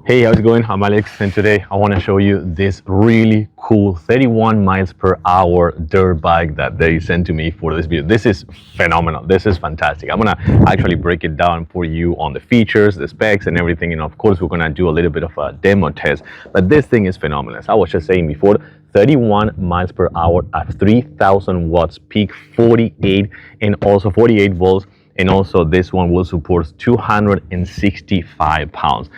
Hey, how's it going? I'm Alex, and today I want to show you this really cool 31 miles per hour dirt bike that they sent to me for this video. This is phenomenal. This is fantastic. I'm gonna actually break it down for you on the features, the specs, and everything. And of course, we're gonna do a little bit of a demo test. But this thing is phenomenal. As I was just saying before, 31 miles per hour at 3,000 watts peak, 48 and also 48 volts. And also this one will support 265 pounds.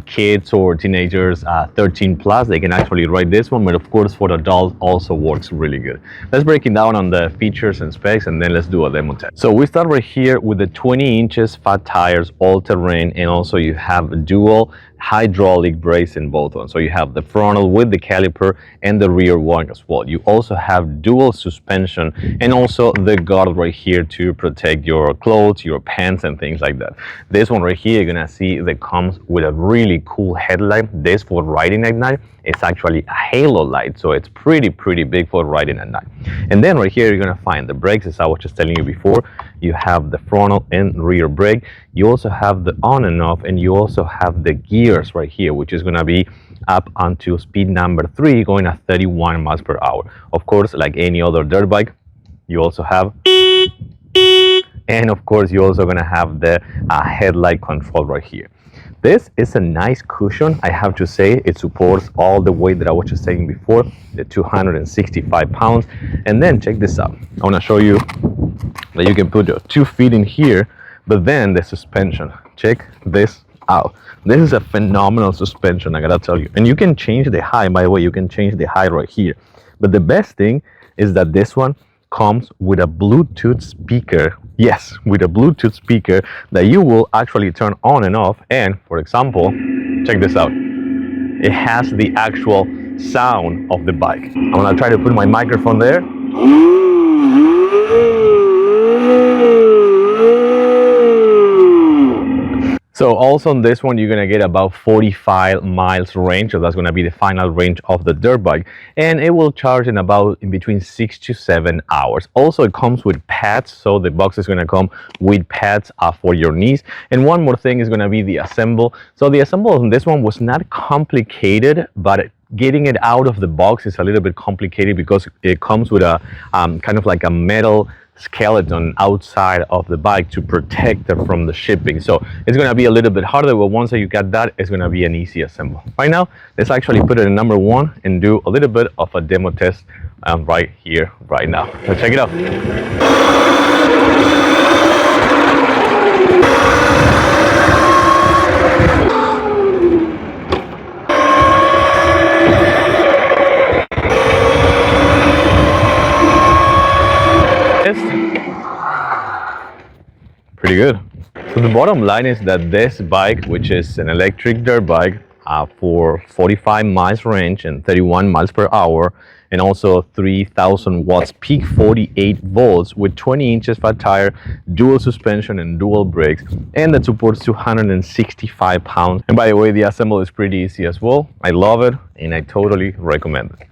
Kids or teenagers 13 plus, they can actually ride this one, but of course for adults also works really good. Let's break it down on the features and specs, and then let's do a demo test. So we start right here with the 20 inches fat tires, all-terrain, and also you have dual hydraulic brakes in both ones. So you have the frontal with the caliper and the rear one as well. You also have dual suspension and also the guard right here to protect your clothes, your pants, and things like that. This one right here, you're gonna see that comes with a really cool headlight. This for riding at night. It's actually a halo light, so it's pretty big for riding at night. And then right here, you're gonna find the brakes, as I was just telling you before. You have the frontal and rear brake. You also have the on and off, and you also have the gears right here, which is gonna be up onto speed number 3, going at 31 miles per hour. Of course, like any other dirt bike, you also have, and of course, you're also gonna have the headlight control right here. This is a nice cushion, I have to say. It supports all the weight that I was just saying before, the 265 pounds. And then check this out. I want to show you that you can put your 2 feet in here, but then the suspension. Check this out. This is a phenomenal suspension, I gotta tell you. And you can change the height, by the way, you can change the height right here. But the best thing is that this one comes with a Bluetooth speaker. Yes, with a Bluetooth speaker that you will actually turn on and off. And for example, check this out. It has the actual sound of the bike. I'm gonna try to put my microphone there. So also on this one, you're gonna get about 45 miles range. So that's gonna be the final range of the dirt bike. And it will charge in about in between 6 to 7 hours. Also, it comes with pads. So the box is gonna come with pads for your knees. And one more thing is gonna be the assemble. So the assemble on this one was not complicated, but getting it out of the box is a little bit complicated because it comes with a kind of like a metal skeleton outside of the bike to protect it from the shipping. So it's going to be a little bit harder, but once you get that, it's going to be an easy assemble. Right now, let's actually put it in number 1 and do a little bit of a demo test right here, right now. So check it out. Pretty good. So the bottom line is that this bike, which is an electric dirt bike for 45 miles range and 31 miles per hour, and also 3,000 watts peak, 48 volts with 20 inches fat tire, dual suspension and dual brakes, and that supports 265 pounds. And by the way, the assemble is pretty easy as well. I love it and I totally recommend it.